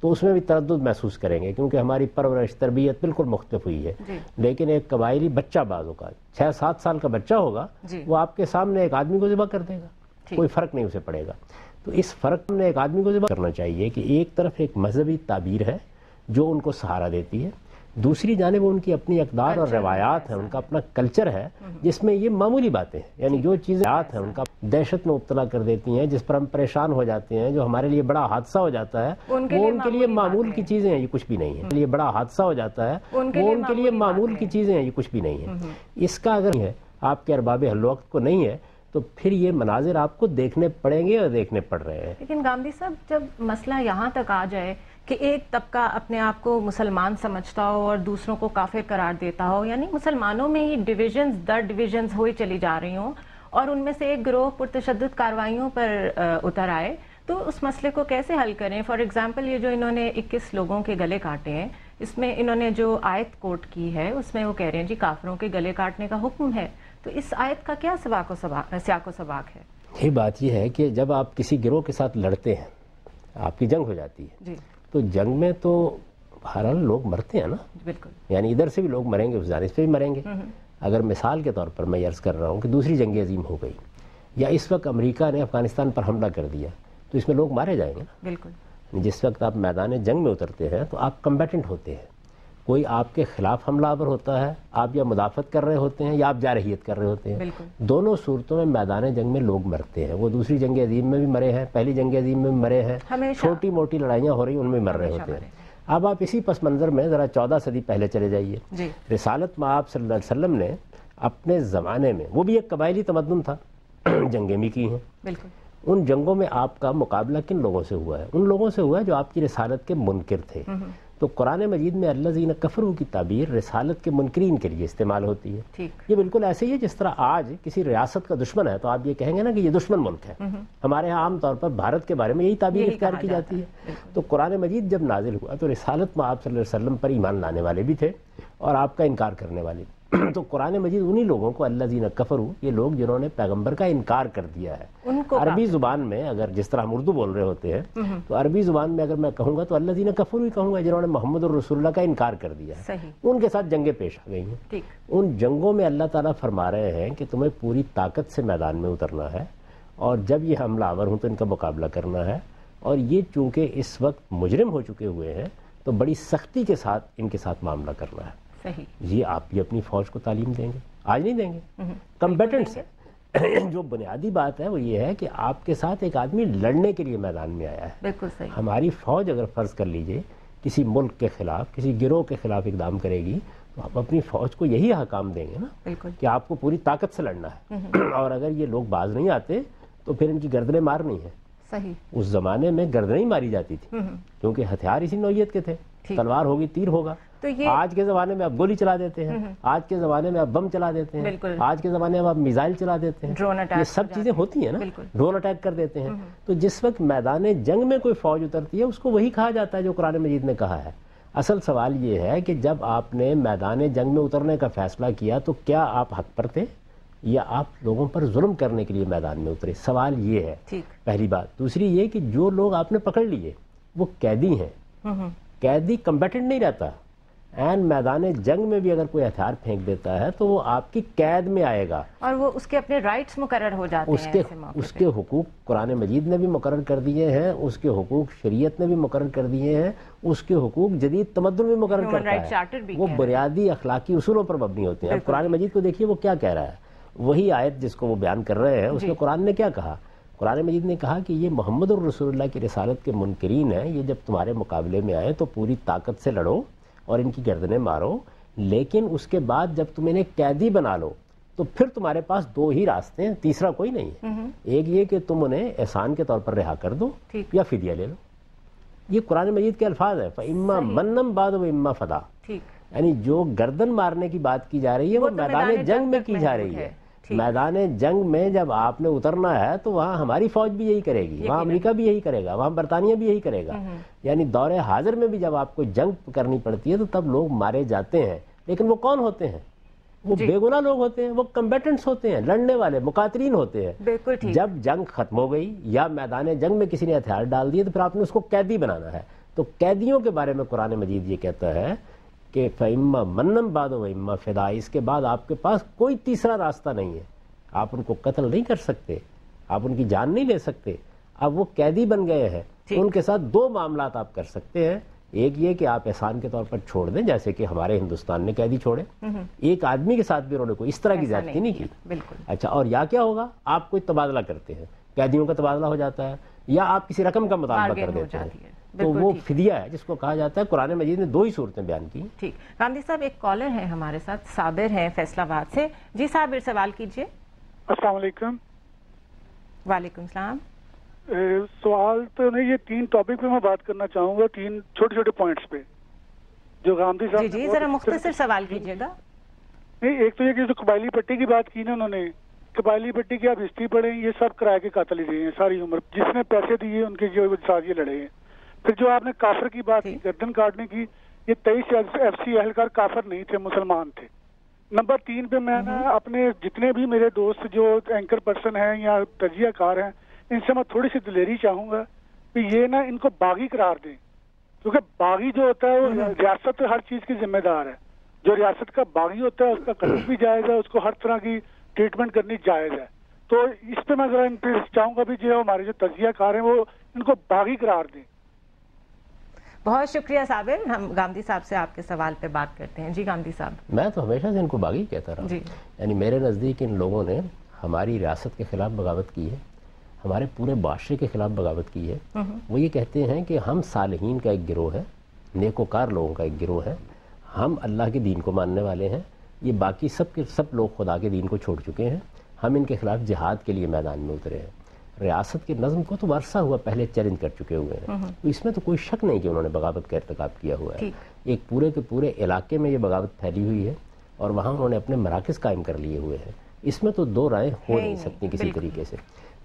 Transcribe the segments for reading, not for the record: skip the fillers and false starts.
تو اس میں بھی تردد محسوس کریں گے، کیونکہ ہماری پرورش تربیت بالکل مختلف ہوئی ہے. لیکن ایک قبائلی بچہ بعض اوقات 6-7 سال کا بچہ ہوگا، وہ آپ کے سامنے ایک آدمی کو ذبح کر دے گا، کوئی فرق نہیں اسے پڑے گا. تو اس فرق میں ایک آدمی کو ذبح کرنا چاہیے کہ ایک طرف ایک مذہبی تعبیر ہے جو ان کو سہارا دیتی ہے، دوسری جانب ان کی اپنی اقدار اور روایات ہیں، ان کا اپنا کلچر ہے جس میں یہ معمولی باتیں ہیں، یعنی جو چیزیں ہیں ان کا دہشت میں مبتلا کر دیتی ہیں، جس پر ہم پریشان ہو جاتے ہیں، جو ہمارے لیے بڑا حادثہ ہو جاتا ہے، وہ ان کے لیے معمول کی چیزیں ہیں، یہ کچھ بھی نہیں ہے. یہ بڑا حادثہ ہو جاتا ہے، وہ ان کے لیے معمول کی چیزیں ہیں، یہ کچھ بھی نہیں ہے. اس کا اگر ہے آپ کے ارباب حل وقت کو نہیں ہے تو پھر یہ مناظر آپ کو دیکھنے پڑیں گے اور دیکھنے پڑ رہے ہیں. لیکن گاندھی صاحب، جب مسئلہ یہاں تک آ جائے کہ ایک طبقہ اپنے آپ کو مسلمان سمجھتا ہو اور دوسروں کو کافر قرار دیتا ہو، یعنی مسلمانوں میں ہی ڈویژنز در ڈویژنز ہوئی چلی جا رہی ہوں اور ان میں سے ایک گروہ پرتشدد کارروائیوں پر اتر آئے، تو اس مسئلے کو کیسے حل کریں؟ فار ایگزامپل یہ جو انہوں نے 21 لوگوں کے گلے کاٹے ہیں، اس میں انہوں نے جو آیت کوٹ کی ہے اس میں وہ کہہ رہے ہیں جی کافروں کے گلے کاٹنے کا حکم ہے. تو اس آیت کا کیا سیاق و سباق ہے؟ یہ بات یہ ہے کہ جب آپ کسی گروہ کے ساتھ لڑتے ہیں، آپ کی جنگ ہو جاتی ہے، تو جنگ میں تو بہرحال لوگ مرتے ہیں نا. بالکل. یعنی ادھر سے بھی لوگ مریں گے، اس جانب سے بھی مریں گے. اگر مثال کے طور پر میں عرض کر رہا ہوں کہ دوسری جنگ عظیم ہو گئی یا اس وقت امریکہ نے افغانستان پر حملہ کر دیا، تو اس میں لوگ مارے جائیں گے نا. بالکل. جس وقت آپ میدان جنگ میں اترتے ہیں تو آپ کمبیٹنٹ ہوتے ہیں، کوئی آپ کے خلاف حملہ آور ہوتا ہے، آپ یا مدافعت کر رہے ہوتے ہیں یا آپ جارحیت کر رہے ہوتے ہیں. دونوں صورتوں میں میدان جنگ میں لوگ مرتے ہیں. وہ دوسری جنگ عظیم میں بھی مرے ہیں، پہلی جنگ عظیم میں بھی مرے ہیں، چھوٹی موٹی لڑائیاں ہو رہی ہیں ان میں مر رہے ہوتے ہیں. اب آپ اسی پس منظر میں ذرا 14 صدی پہلے چلے جائیے. رسالت مآب صلی اللہ علیہ وسلم نے اپنے زمانے میں، وہ بھی ایک قبائلی تمدن تھا، جنگیں بھی کی ہیں. بالکل. ان جنگوں میں آپ کا مقابلہ کن لوگوں سے ہوا ہے؟ ان لوگوں سے ہوا ہے جو آپ کی رسالت کے منکر تھے. تو قرآن مجید میں الذین کفروا کی تعبیر رسالت کے منکرین کے لیے استعمال ہوتی ہے. یہ بالکل ایسے ہی ہے جس طرح آج کسی ریاست کا دشمن ہے تو آپ یہ کہیں گے نا کہ یہ دشمن ملک ہے. ہمارے ہاں عام طور پر بھارت کے بارے میں یہی تعبیر اختیار کی جاتی ہے. تو قرآن مجید جب نازل ہوا تو رسالت میں آپ صلی اللہ علیہ وسلم پر ایمان لانے والے بھی تھے اور آپ کا انکار کرنے والے بھی. تو قرآن مجید انہی لوگوں کو الذین کفروا، یہ لوگ جنہوں نے پیغمبر کا انکار کر دیا ہے. عربی زبان میں اگر جس طرح ہم اردو بول رہے ہوتے ہیں تو عربی زبان میں اگر میں کہوں گا تو الذین کفروا ہی کہوں گا، جنہوں نے محمد الرسول اللہ کا انکار کر دیا ہے. ان کے ساتھ جنگیں پیش آ گئی ہیں. ان جنگوں میں اللہ تعالیٰ فرما رہے ہیں کہ تمہیں پوری طاقت سے میدان میں اترنا ہے اور جب یہ حملہ آور ہوں تو ان کا مقابلہ کرنا ہے. اور یہ چونکہ اس وقت مجرم ہو چکے ہوئے ہیں تو بڑی سختی کے ساتھ ان کے ساتھ معاملہ کرنا ہے. یہ آپ بھی اپنی فوج کو تعلیم دیں گے؟ آج نہیں دیں گے. کمبیٹنٹس ہے. جو بنیادی بات ہے وہ یہ ہے کہ آپ کے ساتھ ایک آدمی لڑنے کے لیے میدان میں آیا ہے. بالکل صحیح. ہماری فوج اگر فرض کر لیجئے کسی ملک کے خلاف، کسی گروہ کے خلاف اقدام کرے گی تو آپ اپنی فوج کو یہی حکام دیں گے نا کہ آپ کو پوری طاقت سے لڑنا ہے. اور اگر یہ لوگ باز نہیں آتے تو پھر ان کی گردنیں مارنی ہے. صحیح. اس زمانے میں گردنیں ماری جاتی تھی کیونکہ ہتھیار اسی نوعیت کے تھے. تلوار ہوگی، تیر ہوگا. آج کے زمانے میں آپ گولی چلا دیتے ہیں، آج کے زمانے میں آپ بم چلا دیتے ہیں، آج کے زمانے میں آپ میزائل چلا دیتے ہیں. یہ سب چیزیں ہوتی ہیں نا. ڈرون اٹیک کر دیتے ہیں. تو جس وقت میدان جنگ میں کوئی فوج اترتی ہے اس کو وہی کہا جاتا ہے جو قرآن مجید نے کہا ہے. اصل سوال یہ ہے کہ جب آپ نے میدان جنگ میں اترنے کا فیصلہ کیا تو کیا آپ حق پر تھے یا آپ لوگوں پر ظلم کرنے کے لیے میدان میں اترے؟ سوال یہ ہے پہلی بات. دوسری یہ کہ جو لوگ آپ نے پکڑ لیے وہ قیدی ہیں. قیدی کمبیٹنٹ نہیں رہتا. این میدان جنگ میں بھی اگر کوئی ہتھیار پھینک دیتا ہے تو وہ آپ کی قید میں آئے گا اور وہ اس کے اپنے رائٹس مقرر ہو جاتے ہیں. اس کے حقوق قرآن مجید نے بھی مقرر کر دیے ہیں، اس کے حقوق شریعت نے بھی مقرر کر دیے ہیں، اس کے حقوق جدید تمدن بھی مقرر کرتا ہے. وہ بنیادی اخلاقی اصولوں پر مبنی ہوتے ہیں. اب قرآن مجید کو دیکھیے وہ کیا کہہ رہا ہے. وہی آیت جس کو وہ بیان کر رہے ہیں اس میں قرآن نے کیا کہا؟ قرآن مجید نے کہا کہ یہ محمد الرسول اللہ کی رسالت کے منکرین ہیں، یہ جب تمہارے مقابلے میں آئے تو پوری طاقت سے لڑو اور ان کی گردنیں مارو، لیکن اس کے بعد جب تم انہیں قیدی بنا لو تو پھر تمہارے پاس دو ہی راستے ہیں، تیسرا کوئی نہیں ہے. ایک یہ کہ تم انہیں احسان کے طور پر رہا کر دو یا فدیہ لے لو. یہ قرآن مجید کے الفاظ ہیں. فَإِمَّا مَنًّا بَعْدُ وَإِمَّا فَدَا. یعنی جو گردن مارنے کی بات کی جا رہی ہے وہ میدان جنگ میں کی جا رہی ہے. میدان جنگ میں جب آپ نے اترنا ہے تو وہاں ہماری فوج بھی یہی کرے گی، وہاں امریکہ بھی یہی کرے گا، وہاں برطانیہ بھی یہی کرے گا. یعنی دور حاضر میں بھی جب آپ کو جنگ کرنی پڑتی ہے تو تب لوگ مارے جاتے ہیں. لیکن وہ کون ہوتے ہیں؟ وہ بے گناہ لوگ ہوتے ہیں، وہ کمبیٹنٹس ہوتے ہیں، لڑنے والے مقاتلین ہوتے ہیں. جب جنگ ختم ہو گئی یا میدان جنگ میں کسی نے ہتھیار ڈال دیے تو پھر آپ نے اس کو قیدی بنانا ہے. تو قیدیوں کے بارے میں قرآن مجید یہ کہتا ہے کہ فَإِمَّا مَنًّا بَعْدُ وَإِمَّا فِدَاءً، اس کے بعد آپ کے پاس کوئی تیسرا راستہ نہیں ہے. آپ ان کو قتل نہیں کر سکتے، آپ ان کی جان نہیں لے سکتے. اب وہ قیدی بن گئے ہیں، ان کے ساتھ دو معاملات آپ کر سکتے ہیں. ایک یہ کہ آپ احسان کے طور پر چھوڑ دیں، جیسے کہ ہمارے ہندوستان نے قیدی چھوڑے. ایک آدمی کے ساتھ بھی انہوں نے کوئی اس طرح کی زیادتی نہیں کی. اچھا، اور یا کیا ہوگا، آپ کوئی تبادلہ کرتے ہیں، قیدیوں کا تبادلہ ہو جاتا ہے، یا آپ کسی رقم کا مطالبہ کر دیتے ہیں، تو وہ فدیہ ہے جس کو کہا جاتا ہے. قرآن مجید نے دو ہی صورتیں بیان کی. ٹھیک، گاندھی صاحب ایک کالر ہیں ہمارے ساتھ، صابر ہیں فیصل آباد سے. جی صابر، سوال کیجئے. السلام علیکم. وعلیکم السلام. سوال تو نہیں، یہ 3 ٹاپک پہ میں بات کرنا چاہوں گا، 3 چھوٹے چھوٹے پوائنٹس پہ جو گاندھی صاحب. جی ذرا مختصر سوال کیجئے گا. نہیں، ایک تو یہ کہ جو قبائلی پٹی کی بات کی نا انہوں نے، قبائلی پٹی کی آپ ہسٹری پڑھیں، یہ سب کرائے کے قاتل ہی رہے ہیں ساری عمر، جس نے پیسے دیے ان کے جو ساتھ یہ لڑے ہیں. پھر جو آپ نے کافر کی بات کی، گردن کاٹنے کی، یہ 23 ایف سی اہلکار کافر نہیں تھے، مسلمان تھے. نمبر 3 پہ میں نا اپنے جتنے بھی میرے دوست جو اینکر پرسن ہیں یا تجزیہ کار ہیں، ان سے میں تھوڑی سی دلیری چاہوں گا کہ یہ نا ان کو باغی قرار دیں، کیونکہ باغی جو ہوتا ہے وہ ریاست ہر چیز کی ذمہ دار ہے. جو ریاست کا باغی ہوتا ہے اس کا قتل بھی جائز ہے، اس کو ہر طرح کی ٹریٹمنٹ کرنی جائز ہے. تو اس پہ میں ذرا انٹرسٹ چاہوں گا بھی جو ہمارے جو تجزیہ کار ہیں وہ ان کو باغی قرار دیں. بہت شکریہ صابر. ہم گاندھی صاحب سے آپ کے سوال پہ بات کرتے ہیں. جی گاندھی صاحب. میں تو ہمیشہ سے ان کو باغی کہتا رہا. یعنی میرے نزدیک ان لوگوں نے ہماری ریاست کے خلاف بغاوت کی ہے، ہمارے پورے معاشرے کے خلاف بغاوت کی ہے. وہ یہ کہتے ہیں کہ ہم صالحین کا ایک گروہ ہے، نیکوکار لوگوں کا ایک گروہ ہے، ہم اللہ کے دین کو ماننے والے ہیں، یہ باقی سب کے سب لوگ خدا کے دین کو چھوڑ چکے ہیں، ہم ان کے خلاف جہاد کے لیے میدان میں اترے ہیں. ریاست کے نظم کو تو عرصہ ہوا پہلے چیلنج کر چکے ہوئے ہیں، تو اس میں تو کوئی شک نہیں کہ انہوں نے بغاوت کا ارتکاب کیا ہوا ہے. ایک پورے کے پورے علاقے میں یہ بغاوت پھیلی ہوئی ہے اور وہاں انہوں نے اپنے مراکز قائم کر لیے ہوئے ہیں. اس میں تو دو رائے ہو نہیں سکتی کسی طریقے سے.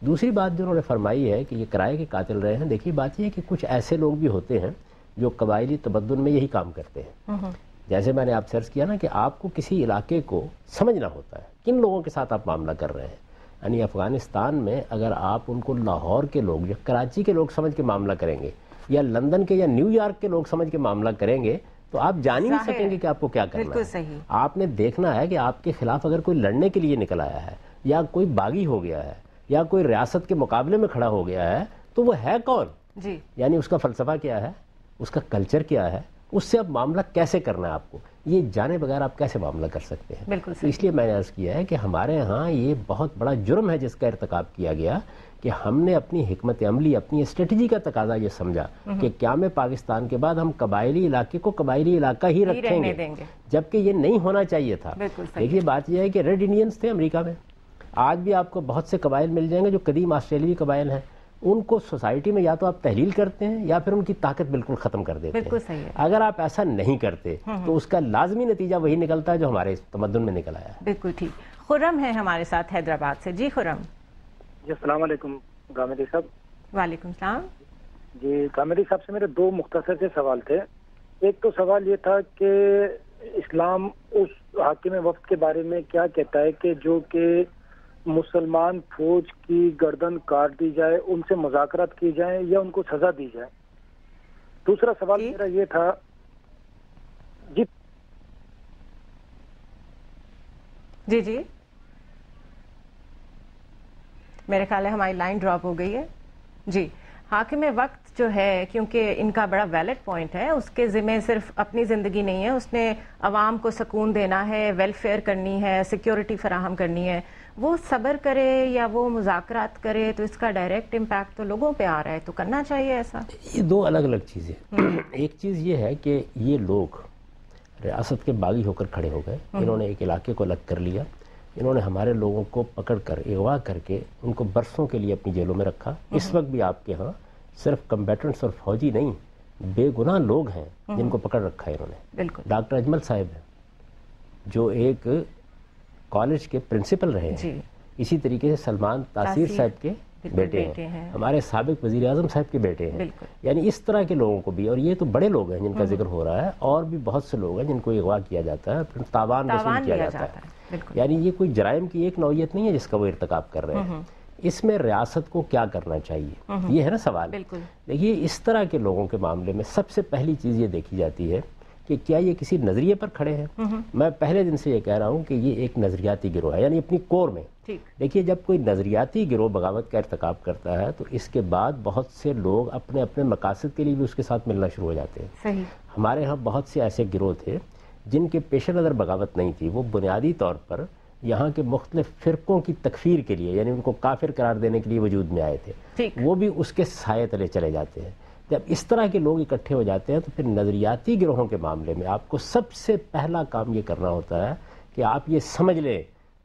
دوسری بات جو انہوں نے فرمائی ہے کہ یہ کرائے کے قاتل رہے ہیں، دیکھیے بات یہ ہے کہ کچھ ایسے لوگ بھی ہوتے ہیں جو قبائلی تبدل میں یہی کام کرتے ہیں. جیسے میں نے آپ سے عرض کیا نا کہ آپ کو کسی علاقے کو سمجھنا ہوتا ہے کن لوگوں کے ساتھ آپ معاملہ کر رہے ہیں. یعنی افغانستان میں اگر آپ ان کو لاہور کے لوگ یا کراچی کے لوگ سمجھ کے معاملہ کریں گے یا لندن کے یا نیو یارک کے لوگ سمجھ کے معاملہ کریں گے تو آپ جان ہی نہیں سکیں گے کہ آپ کو کیا کرنا ہے. آپ نے دیکھنا ہے کہ آپ کے خلاف اگر کوئی لڑنے کے لیے نکل آیا ہے یا کوئی باغی ہو گیا ہے یا کوئی ریاست کے مقابلے میں کھڑا ہو گیا ہے تو وہ ہے کون. یعنی اس کا فلسفہ کیا ہے، اس کا کلچر کیا ہے، اس سے اب معاملہ کیسے کرنا ہے آپ کو، یہ جانے بغیر آپ کیسے معاملہ کر سکتے ہیں. تو اس لیے میں نے عرض کیا ہے کہ ہمارے ہاں یہ بہت بڑا جرم ہے جس کا ارتکاب کیا گیا کہ ہم نے اپنی حکمت عملی، اپنی اسٹریٹجی کا تقاضا یہ سمجھا کہ قیام پاکستان کے بعد ہم قبائلی علاقے کو قبائلی علاقہ ہی رکھیں گے، جبکہ یہ نہیں ہونا چاہیے تھا. دیکھیے بات یہ ہے کہ ریڈ انڈینز تھے امریکہ میں، آج بھی آپ کو بہت سے قبائل مل جائیں گے جو قدیم آسٹریلوی قبائل ہیں، ان کو سوسائٹی میں یا تو آپ تحلیل کرتے ہیں یا پھر ان کی طاقت بالکل ختم کر دیتے ہیں. اگر آپ ایسا نہیں کرتے تو اس کا لازمی نتیجہ وہی نکلتا ہے جو ہمارے تمدن میں نکل آیا ہے. بالکل ٹھیک. خرم ہے ہمارے ساتھ حیدرآباد سے. جی خرم. جی السلام علیکم گامدی صاحب. وعلیکم السلام. جی گامدی صاحب سے میرے 2 مختصر سے سوال تھے. ایک تو سوال یہ تھا کہ اسلام اس حاکم وقت کے بارے میں کیا کہتا ہے کہ جو کہ مسلمان فوج کی گردن کاٹ دی جائے، ان سے مذاکرات کی جائیں یا ان کو سزا دی جائے. دوسرا سوال میرا یہ تھا جی میرے خیال ہے ہماری لائن ڈراپ ہو گئی ہے. جی حاکم وقت جو ہے کیونکہ ان کا بڑا ویلڈ پوائنٹ ہے، اس کے ذمہ صرف اپنی زندگی نہیں ہے، اس نے عوام کو سکون دینا ہے، ویلفیئر کرنی ہے، سیکیورٹی فراہم کرنی ہے. وہ صبر کرے یا وہ مذاکرات کرے تو اس کا ڈائریکٹ امپیکٹ تو لوگوں پہ آ رہا ہے، تو کرنا چاہیے ایسا. یہ 2 الگ الگ چیزیں. ایک چیز یہ ہے کہ یہ لوگ ریاست کے باغی ہو کر کھڑے ہو گئے، انہوں نے ایک علاقے کو الگ کر لیا، انہوں نے ہمارے لوگوں کو پکڑ کر اغوا کر کے ان کو برسوں کے لیے اپنی جیلوں میں رکھا. اس وقت بھی آپ کے ہاں صرف کمبیٹنٹس اور فوجی نہیں، بے گناہ لوگ ہیں جن کو پکڑ رکھا ہے انہوں نے. بالکل. ڈاکٹر اجمل صاحب ہیں جو ایک کالج کے پرنسپل رہے ہیں، اسی طریقے سے سلمان تاثیر صاحب کے بیٹے ہیں، ہمارے سابق وزیر اعظم صاحب کے بیٹے ہیں. یعنی اس طرح کے لوگوں کو بھی، اور یہ تو بڑے لوگ ہیں جن کا ذکر ہو رہا ہے، اور بھی بہت سے لوگ ہیں جن کو اغوا کیا جاتا ہے، پھر تاوان وصول کیا جاتا ہے. یعنی یہ کوئی جرائم کی ایک نوعیت نہیں ہے جس کا وہ ارتکاب کر رہے ہیں. اس میں ریاست کو کیا کرنا چاہیے، یہ ہے نا سوال. بالکل. دیکھیے اس طرح کے لوگوں کے معاملے میں سب سے پہلی چیز یہ دیکھی جاتی ہے کہ کیا یہ کسی نظریے پر کھڑے ہیں. میں پہلے دن سے یہ کہہ رہا ہوں کہ یہ ایک نظریاتی گروہ ہے، یعنی اپنی کور میں. دیکھیے جب کوئی نظریاتی گروہ بغاوت کا ارتکاب کرتا ہے تو اس کے بعد بہت سے لوگ اپنے اپنے مقاصد کے لیے بھی اس کے ساتھ ملنا شروع ہو جاتے ہیں. صحیح. ہمارے ہاں بہت سے ایسے گروہ تھے جن کے پیش نظر بغاوت نہیں تھی، وہ بنیادی طور پر یہاں کے مختلف فرقوں کی تکفیر کے لیے، یعنی ان کو کافر قرار دینے کے لیے وجود میں آئے تھے. وہ بھی اس کے سائے تلے چلے جاتے ہیں. جب اس طرح کے لوگ اکٹھے ہو جاتے ہیں تو پھر نظریاتی گروہوں کے معاملے میں آپ کو سب سے پہلا کام یہ کرنا ہوتا ہے کہ آپ یہ سمجھ لیں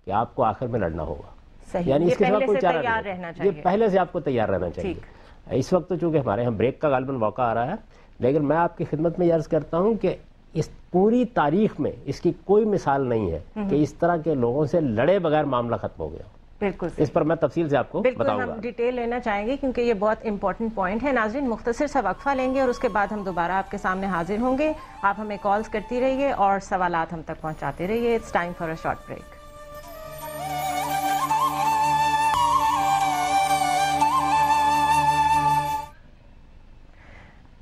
کہ آپ کو آخر میں لڑنا ہوگا. یعنی اس کے سوا کوئی چارہ نہیں، یہ پہلے سے آپ کو تیار رہنا چاہیے. اس وقت تو چونکہ ہمارے یہاں بریک کا غالباً موقع آ رہا ہے، لیکن میں آپ کی خدمت میں عرض کرتا ہوں کہ اس پوری تاریخ میں اس کی کوئی مثال نہیں ہے کہ اس طرح کے لوگوں سے لڑے بغیر معاملہ ختم ہو گیا. بالکل. اس پر میں تفصیل سے آپ کو بتاؤں گا. ہم ڈیٹیل لینا چاہیں گے کیونکہ یہ بہت امپورٹنٹ پوائنٹ ہے. ناظرین مختصر سا وقفہ لیں گے اور اس کے بعد ہم دوبارہ آپ کے سامنے حاضر ہوں گے. آپ ہمیں کالز کرتی رہیے اور سوالات ہم تک پہنچاتے رہیے. It's time for a short break.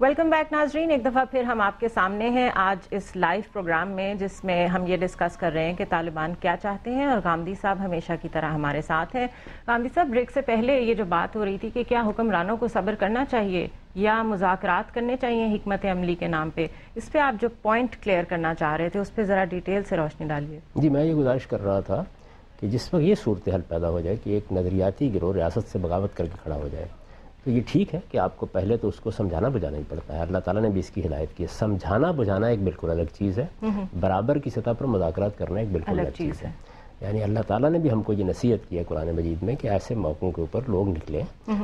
Welcome back ناظرین، ایک دفعہ پھر ہم آپ کے سامنے ہیں آج اس لائیو پروگرام میں، جس میں ہم یہ ڈسکس کر رہے ہیں کہ طالبان کیا چاہتے ہیں، اور غامدی صاحب ہمیشہ کی طرح ہمارے ساتھ ہیں. غامدی صاحب، بریک سے پہلے یہ جو بات ہو رہی تھی کہ کیا حکمرانوں کو صبر کرنا چاہیے یا مذاکرات کرنے چاہیے حکمت عملی کے نام پہ، اس پہ آپ جو پوائنٹ کلیئر کرنا چاہ رہے تھے اس پہ ذرا ڈیٹیل سے روشنی ڈالیے. جی، میں یہ گزارش کر رہا تھا کہ جس وقت یہ صورتحال پیدا ہو جائے کہ ایک نظریاتی گروہ ریاست سے بغاوت کر کے کھڑا ہو جائے تو یہ ٹھیک ہے کہ آپ کو پہلے تو اس کو سمجھانا بجھانا ہی پڑتا ہے. اللہ تعالیٰ نے بھی اس کی ہدایت کی ہے. سمجھانا بجھانا ایک بالکل الگ چیز ہے، برابر کی سطح پر مذاکرات کرنا ایک بالکل الگ چیز ہے. یعنی اللہ تعالیٰ نے بھی ہم کو یہ نصیحت کی ہے قرآن مجید میں کہ ایسے موقعوں کے اوپر لوگ نکلیں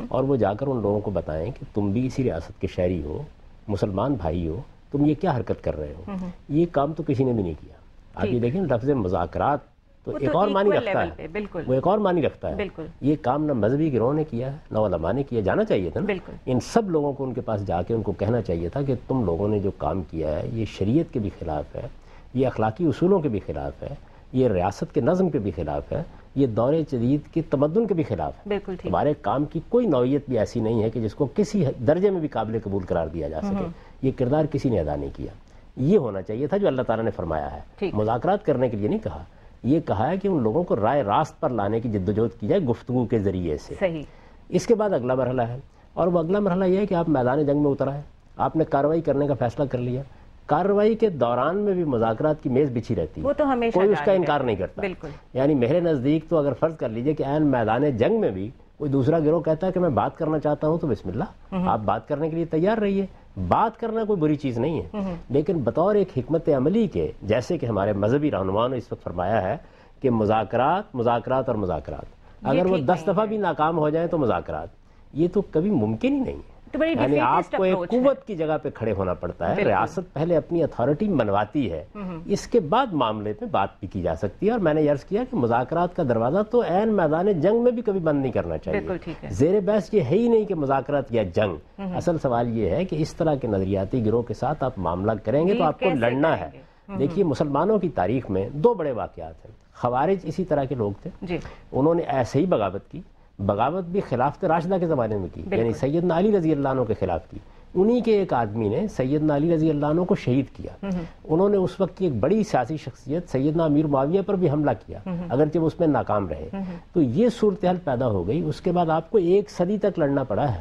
اور وہ جا کر ان لوگوں کو بتائیں کہ تم بھی اسی ریاست کے شہری ہو، مسلمان بھائی ہو، تم یہ کیا حرکت کر رہے ہو. یہ کام تو کسی نے بھی نہیں کیا. آپ یہ دیکھیں لفظ مذاکرات تو ایک اور معنی رکھتا ہے، وہ ایک اور معنی رکھتا ہے. یہ کام نہ مذہبی گروہ نے کیا ہے نہ علماء نے کیا. جانا چاہیے تھا نا ان سب لوگوں کو، ان کے پاس جا کے ان کو کہنا چاہیے تھا کہ تم لوگوں نے جو کام کیا ہے یہ شریعت کے بھی خلاف ہے، یہ اخلاقی اصولوں کے بھی خلاف ہے، یہ ریاست کے نظم کے بھی خلاف ہے، یہ دور جدید کے تمدن کے بھی خلاف ہے. تمہارے کام کی کوئی نوعیت بھی ایسی نہیں ہے کہ جس کو کسی درجے میں بھی قابل قبول قرار دیا جا سکے. یہ کردار کسی نے ادا نہیں کیا. یہ ہونا چاہیے تھا جو اللہ تعالیٰ نے فرمایا ہے. مذاکرات کرنے کے لیے نہیں کہا، یہ کہا ہے کہ ان لوگوں کو رائے راست پر لانے کی جدوجہد کی جائے گفتگو کے ذریعے سے. صحیح. اس کے بعد اگلا مرحلہ ہے، اور وہ اگلا مرحلہ یہ ہے کہ آپ میدان جنگ میں اتر آئے، آپ نے کارروائی کرنے کا فیصلہ کر لیا. کارروائی کے دوران میں بھی مذاکرات کی میز بچھی رہتی ہے، وہ تو ہمیشہ کوئی اس کا انکار نہیں کرتا. بالکل. یعنی میرے نزدیک تو اگر فرض کر لیجئے کہ عین میدان جنگ میں بھی کوئی دوسرا گروہ کہتا ہے کہ میں بات کرنا چاہتا ہوں تو بسم اللہ، آپ بات کرنے کے لیے تیار رہیے. بات کرنا کوئی بری چیز نہیں ہے، لیکن بطور ایک حکمت عملی کے، جیسے کہ ہمارے مذہبی رہنماؤں نے اس وقت فرمایا ہے کہ مذاکرات مذاکرات اور مذاکرات، اگر وہ 10 دفعہ بھی ناکام ہو جائیں تو مذاکرات، یہ تو کبھی ممکن ہی نہیں ہے. یعنی آپ کو ایک قوت کی جگہ پہ کھڑے ہونا پڑتا ہے. ریاست پہلے اپنی اتھارٹی منواتی ہے، اس کے بعد معاملے پہ بات بھی کی جا سکتی ہے. اور میں نے عرض کیا کہ مذاکرات کا دروازہ تو عین میدان جنگ میں بھی کبھی بند نہیں کرنا چاہیے. زیر بحث یہ ہے ہی نہیں کہ مذاکرات یا جنگ. اصل سوال یہ ہے کہ اس طرح کے نظریاتی گروہ کے ساتھ آپ معاملہ کریں گے تو آپ کو لڑنا ہے. دیکھیے مسلمانوں کی تاریخ میں 2 بڑے واقعات ہیں. خوارج اسی طرح کے لوگ تھے، انہوں نے ایسے ہی بغاوت کی. بغاوت بھی خلافت راشدہ کے زمانے میں کی، یعنی سیدنا علی رضی اللہ عنہ کے خلاف کی. انہی کے ایک آدمی نے سیدنا علی رضی اللہ عنہ کو شہید کیا. انہوں نے اس وقت کی ایک بڑی سیاسی شخصیت سیدنا امیر معاویہ پر بھی حملہ کیا، اگرچہ وہ اس میں ناکام رہے. تو یہ صورتحال پیدا ہو گئی. اس کے بعد آپ کو 1 صدی تک لڑنا پڑا ہے.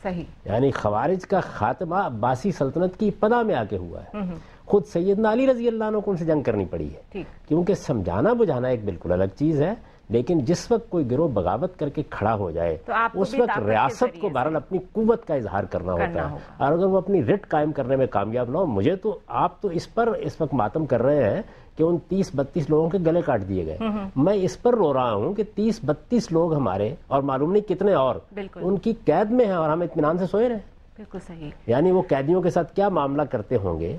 صحیح. یعنی خوارج کا خاتمہ عباسی سلطنت کی ابتدا میں آ کے ہوا ہے. خود سیدنا علی رضی اللہ عنہ کو ان سے جنگ کرنی پڑی ہے، کیونکہ سمجھانا بجھانا ایک بالکل الگ چیز ہے. لیکن جس وقت کوئی گروہ بغاوت کر کے کھڑا ہو جائے اس وقت ریاست کو بہرحال اپنی قوت کا اظہار کرنا ہوتا ہے. اور اگر وہ اپنی رٹ قائم کرنے میں کامیاب نہ ہو، مجھے تو آپ تو اس پر اس وقت ماتم کر رہے ہیں کہ ان 30-32 لوگوں کے گلے کاٹ دیے گئے. میں اس پر رو رہا ہوں کہ 30-32 لوگ ہمارے، اور معلوم نہیں کتنے اور ان کی قید میں ہیں اور ہم اطمینان سے سوئے رہے. بالکل صحیح. یعنی وہ قیدیوں کے ساتھ کیا معاملہ کرتے ہوں گے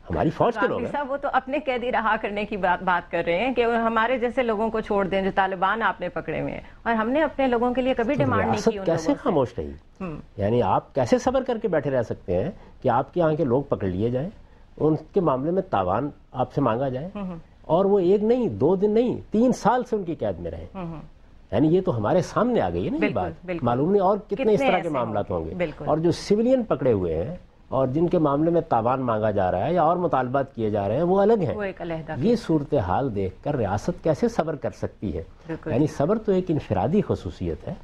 ہماری فوج کے لوگ. وہ تو اپنے قیدی رہا کرنے کی بات کر رہے ہیں کہ ہمارے جیسے لوگوں کو چھوڑ دیں جو طالبان آپ نے پکڑے ہوئے ہیں، اور ہم نے اپنے لوگوں کے لیے کبھی ڈیمانڈ نہیں کی. کیسے خاموش رہی؟ یعنی آپ کیسے صبر کر کے بیٹھے رہ سکتے ہیں کہ آپ کے یہاں کے لوگ پکڑ لیے جائیں، ان کے معاملے میں تاوان آپ سے مانگا جائے، اور وہ 1 نہیں 2 دن نہیں 3 سال سے ان کی قید میں رہے. یعنی یہ تو ہمارے سامنے آ گئی ہے نا یہ بات. معلوم نہیں اور کتنے اس طرح کے معاملات ہوں گے. اور جو سویلین پکڑے ہوئے ہیں اور جن کے معاملے میں تاوان مانگا جا رہا ہے یا اور مطالبات کیے جا رہے ہیں وہ الگ ہیں. یہ صورتحال دیکھ کر ریاست کیسے صبر کر سکتی ہے؟ یعنی صبر تو ایک انفرادی خصوصیت ہے.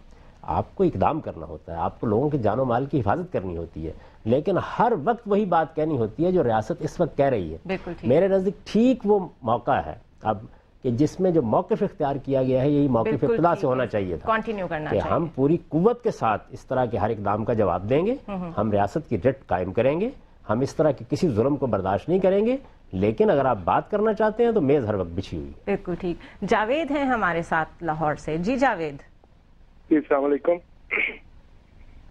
آپ کو اقدام کرنا ہوتا ہے, آپ کو لوگوں کے جان و مال کی حفاظت کرنی ہوتی ہے, لیکن ہر وقت وہی بات کہنی ہوتی ہے جو ریاست اس وقت کہہ رہی ہے. میرے نزدیک ٹھیک وہ موقع ہے اب کہ جس میں جو موقف اختیار کیا گیا ہے یہی موقف ابتدا سے ہونا چاہیے تھا کہ ہم پوری قوت کے ساتھ اس طرح کے ہر اقدام کا جواب دیں گے. ہم ریاست کی رٹ قائم کریں گے, ہم اس طرح کے کسی ظلم کو برداشت نہیں کریں گے, لیکن اگر آپ بات کرنا چاہتے ہیں تو میز ہر وقت بچھی ہوئی. بالکل ٹھیک. جاوید ہیں ہمارے ساتھ لاہور سے. جی جاوید. جی السلام علیکم.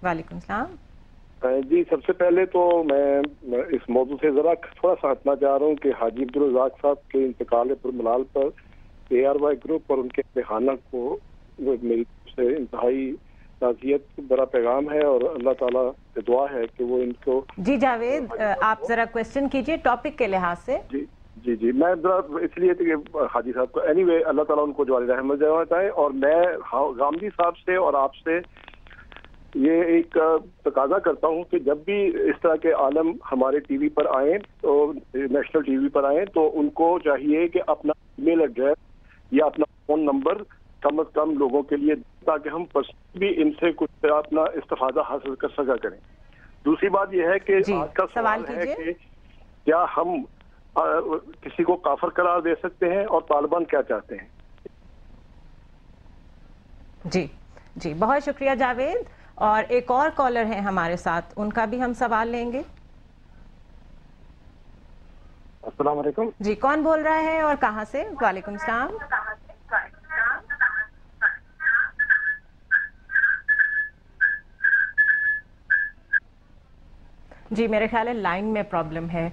وعلیکم السلام. جی سب سے پہلے تو میں اس موضوع سے ذرا تھوڑا سا ہٹنا چاہ رہا ہوں کہ حاجی عبدالرزاق صاحب کے انتقال پر ملال پر ARY گروپ اور ان کے خانہ کو میری سے انتہائی تعزیت برا پیغام ہے اور اللہ تعالیٰ سے دعا ہے کہ وہ ان کو. جی جاوید آپ ذرا کوشچن کیجئے ٹاپک کے لحاظ سے. جی میں ذرا اس لیے کہ حاجی صاحب کو اینی وے اللہ تعالیٰ ان کو جوال رحمت دینا چاہے. اور میں غامدی صاحب سے اور آپ سے یہ ایک تقاضا کرتا ہوں کہ جب بھی اس طرح کے عالم ہمارے ٹی وی پر آئیں تو نیشنل ٹی وی پر آئیں تو ان کو چاہیے کہ اپنا ای میل ایڈریس یا اپنا فون نمبر کم از کم لوگوں کے لیے تاکہ ہم بھی ان سے کچھ اپنا استفادہ حاصل کر سکا کریں. دوسری بات یہ ہے کہ آج کا سوال ہے کہ کیا ہم کسی کو کافر قرار دے سکتے ہیں اور طالبان کیا چاہتے ہیں؟ جی بہت شکریہ جاوید. اور ایک اور کالر ہیں ہمارے ساتھ, ان کا بھی ہم سوال لیں گے. السلام علیکم. جی کون بول رہا ہے اور کہاں سے؟ وعلیکم السلام. جی میرے خیال ہے لائن میں پرابلم ہے.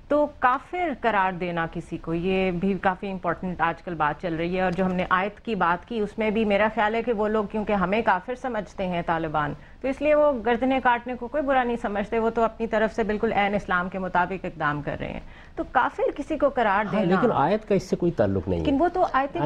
تو کافر قرار دینا کسی کو یہ بھی کافی امپورٹنٹ آج کل بات چل رہی ہے. اور جو ہم نے آیت کی بات کی اس میں بھی میرا خیال ہے کہ وہ لوگ کیونکہ ہمیں کافر سمجھتے ہیں طالبان, تو اس لیے وہ گردنیں کاٹنے کو کوئی برا نہیں سمجھتے, وہ تو اپنی طرف سے بالکل عین اسلام کے مطابق اقدام کر رہے ہیں. تو کافر کسی کو قرار دینا لیکن آیت کا اس سے کوئی تعلق نہیں ہے. لیکن وہ تو آیتیں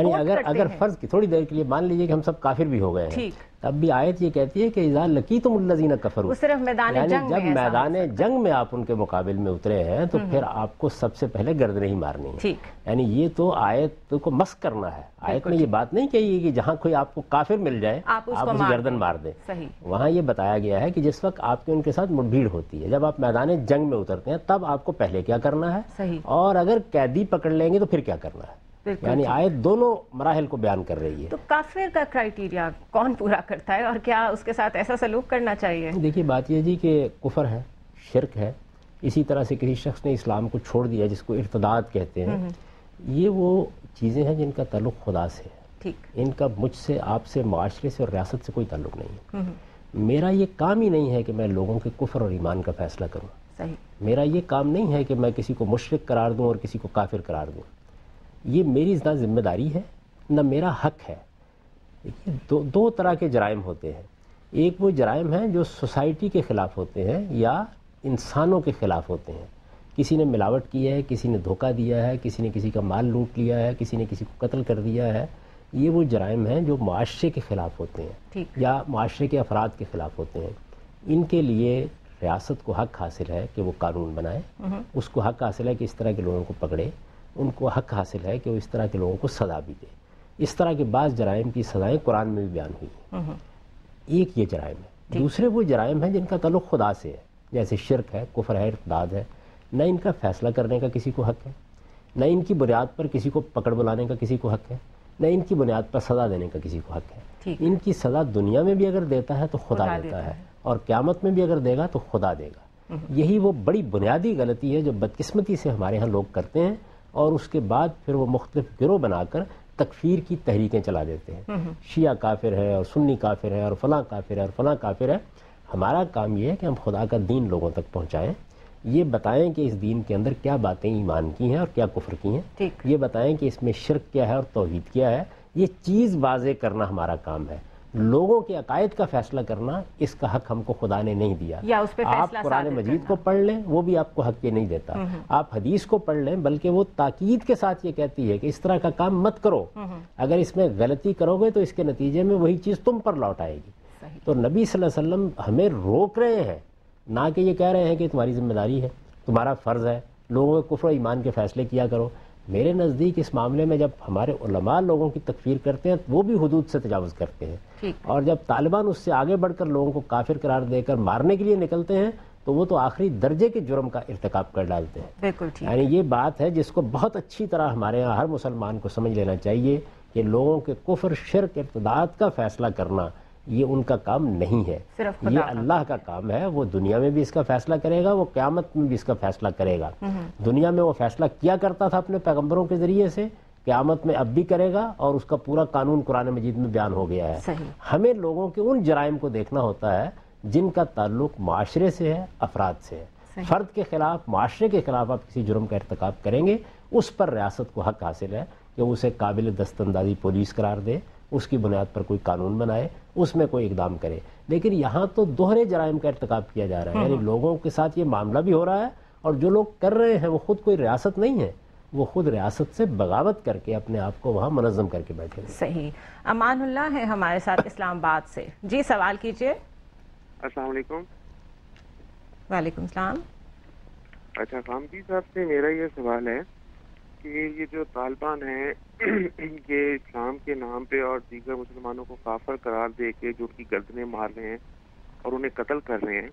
اگر فرض کی تھوڑی دیر کے لیے مان لیجئے کہ ہم سب کافر بھی ہو گئے ہیں, تب بھی آیت یہ کہتی ہے کہ اذا لقیتم الذین کفروا, صرف میدان جنگ جب میدان جنگ میں آپ ان کے مقابل میں اترے ہیں تو پھر آپ کو سب سے پہلے گردنیں ہی مارنی ہیں. یعنی یہ تو آیت کو مسخ کرنا ہے. آیت میں یہ بات نہیں کہی کہ جہاں کوئی آپ کو کافر مل جائے آپ اس گردن مار دیں. وہاں یہ بتایا گیا ہے کہ جس وقت آپ کے ان کے ساتھ مٹبھیڑ ہوتی ہے, جب آپ میدان جنگ میں اترتے ہیں تب آپ کو پہلے کیا کرنا ہے, اور اگر قیدی پکڑ لیں گے تو پھر کیا کرنا ہے. یعنی آیت دونوں مراحل کو بیان کر رہی ہے. تو کافر کا کرائیٹیریا کون پورا کرتا ہے اور کیا اس کے ساتھ ایسا سلوک کرنا چاہیے؟ دیکھیے بات یہ جی کہ کفر ہے, شرک ہے, اسی طرح سے کسی شخص نے اسلام کو چھوڑ دیا جس کو ارتداد کہتے ہیں, یہ وہ چیزیں ہیں جن کا تعلق خدا سے ہے. ان کا مجھ سے, آپ سے, معاشرے سے اور ریاست سے کوئی تعلق نہیں ہے. میرا یہ کام ہی نہیں ہے کہ میں لوگوں کے کفر اور ایمان کا فیصلہ کروں. میرا یہ کام نہیں ہے کہ میں کسی کو مشرک قرار دوں اور کسی کو کافر قرار دوں. یہ میری نہ ذمہ داری ہے نہ میرا حق ہے. دو طرح کے جرائم ہوتے ہیں. ایک وہ جرائم ہیں جو سوسائٹی کے خلاف ہوتے ہیں یا انسانوں کے خلاف ہوتے ہیں. کسی نے ملاوٹ کی ہے, کسی نے دھوکہ دیا ہے, کسی نے کسی کا مال لوٹ لیا ہے, کسی نے کسی کو قتل کر دیا ہے. یہ وہ جرائم ہیں جو معاشرے کے خلاف ہوتے ہیں یا معاشرے کے افراد کے خلاف ہوتے ہیں. ان کے لیے ریاست کو حق حاصل ہے کہ وہ قانون بنائے, اس کو حق حاصل ہے کہ اس طرح کے لوگوں کو پکڑے, ان کو حق حاصل ہے کہ وہ اس طرح کے لوگوں کو سزا بھی دے. اس طرح کے بعض جرائم کی سزائیں قرآن میں بھی بیان ہوئی ہیں. ایک یہ جرائم ہے. دوسرے وہ جرائم ہیں جن کا تعلق خدا سے ہے, جیسے شرک ہے, کفر ہے, ارتداد ہے. نہ ان کا فیصلہ کرنے کا کسی کو حق ہے, نہ ان کی بنیاد پر کسی کو پکڑ بلانے کا کسی کو حق ہے, نہ ان کی بنیاد پر سزا دینے کا کسی کو حق ہے. ان کی سزا دنیا میں بھی اگر دیتا ہے تو خدا دیتا ہے, اور قیامت میں بھی اگر دے گا تو خدا دے گا. یہی وہ بڑی بنیادی غلطی ہے جو بدقسمتی سے ہمارے ہاں لوگ کرتے ہیں, اور اس کے بعد پھر وہ مختلف گروہ بنا کر تکفیر کی تحریکیں چلا دیتے ہیں. شیعہ کافر ہے اور سنی کافر ہے اور فلاں کافر ہے اور فلاں کافر ہے. ہمارا کام یہ ہے کہ ہم خدا کا دین لوگوں تک پہنچائیں, یہ بتائیں کہ اس دین کے اندر کیا باتیں ایمان کی ہیں اور کیا کفر کی ہیں, یہ بتائیں کہ اس میں شرک کیا ہے اور توحید کیا ہے. یہ چیز واضح کرنا ہمارا کام ہے. لوگوں کے عقائد کا فیصلہ کرنا اس کا حق ہم کو خدا نے نہیں دیا. یا اس پہ آپ قرآن مجید کو پڑھ لیں وہ بھی آپ کو حق یہ نہیں دیتا. آپ حدیث کو پڑھ لیں بلکہ وہ تاکید کے ساتھ یہ کہتی ہے کہ اس طرح کا کام مت کرو, اگر اس میں غلطی کرو گے تو اس کے نتیجے میں وہی چیز تم پر لوٹ آئے گی. تو نبی صلی اللہ علیہ وسلم ہمیں روک رہے ہیں, نہ کہ یہ کہہ رہے ہیں کہ تمہاری ذمہ داری ہے, تمہارا فرض ہے لوگوں کے کفر و ایمان کے فیصلے کیا کرو. میرے نزدیک اس معاملے میں جب ہمارے علماء لوگوں کی تکفیر کرتے ہیں وہ بھی حدود سے تجاوز کرتے ہیں, اور جب طالبان اس سے آگے بڑھ کر لوگوں کو کافر قرار دے کر مارنے کے لیے نکلتے ہیں تو وہ تو آخری درجے کے جرم کا ارتکاب کر ڈالتے ہیں. بالکل ٹھیک. یعنی یہ بات ہے جس کو بہت اچھی طرح ہمارے یہاں ہر مسلمان کو سمجھ لینا چاہیے کہ لوگوں کے کفر, شرک, ارتداد کا فیصلہ کرنا یہ ان کا کام نہیں ہے, یہ اللہ کا کام ہے. وہ دنیا میں بھی اس کا فیصلہ کرے گا, وہ قیامت میں بھی اس کا فیصلہ کرے گا. دنیا میں وہ فیصلہ کیا کرتا تھا اپنے پیغمبروں کے ذریعے سے, قیامت میں اب بھی کرے گا, اور اس کا پورا قانون قرآن مجید میں بیان ہو گیا ہے. ہمیں لوگوں کے ان جرائم کو دیکھنا ہوتا ہے جن کا تعلق معاشرے سے ہے, افراد سے ہے. فرد کے خلاف, معاشرے کے خلاف آپ کسی جرم کا ارتکاب کریں گے, اس پر ریاست کو حق حاصل ہے کہ اسے قابل دست اندازی پولیس قرار دے, اس کی بنیاد پر کوئی قانون بنائے, اس میں کوئی اقدام کرے. لیکن یہاں تو دوہرے جرائم کا ارتکاب کیا جا رہا ہے. یعنی لوگوں کے ساتھ یہ معاملہ بھی ہو رہا ہے, اور جو لوگ کر رہے ہیں وہ خود کوئی ریاست نہیں ہے, وہ خود ریاست سے بغاوت کر کے اپنے آپ کو وہاں منظم کر کے بیٹھے. صحیح. امان اللہ ہے ہمارے ساتھ اسلام آباد سے. جی سوال کیجئے. السلام علیکم. وعلیکم السلام. اچھا, غامدی صاحب سے میرا یہ سوال ہے کہ یہ جو طالبان ہیں یہ اسلام کے نام پہ اور دیگر مسلمانوں کو کافر قرار دے کے جو ان کی گردنیں مار رہے ہیں اور انہیں قتل کر رہے ہیں,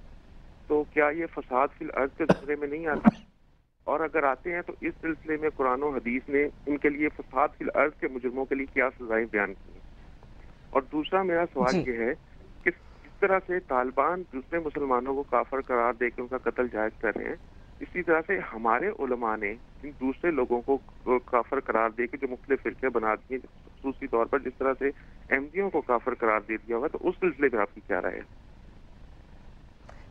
تو کیا یہ فساد فی الارض کے زمرے میں نہیں آتا؟ اور اگر آتے ہیں تو اس سلسلے میں قرآن و حدیث نے ان کے لیے فساد فی الارض کے مجرموں کے لیے کیا سزائیں بیان کی ہیں؟ اور دوسرا میرا سوال یہ ہے کہ جس طرح سے طالبان دوسرے مسلمانوں کو کافر قرار دے کے ان کا قتل جائز کر رہے ہیں, اسی طرح سے ہمارے علماء نے ان دوسرے لوگوں کو کافر قرار دے کے جو مختلف فرقے بنا دیے, خصوصی طور پر جس طرح سے احمدیوں کو کافر قرار دے دیا ہوا, تو اس سلسلے میں آپ کی کیا رائے ہے؟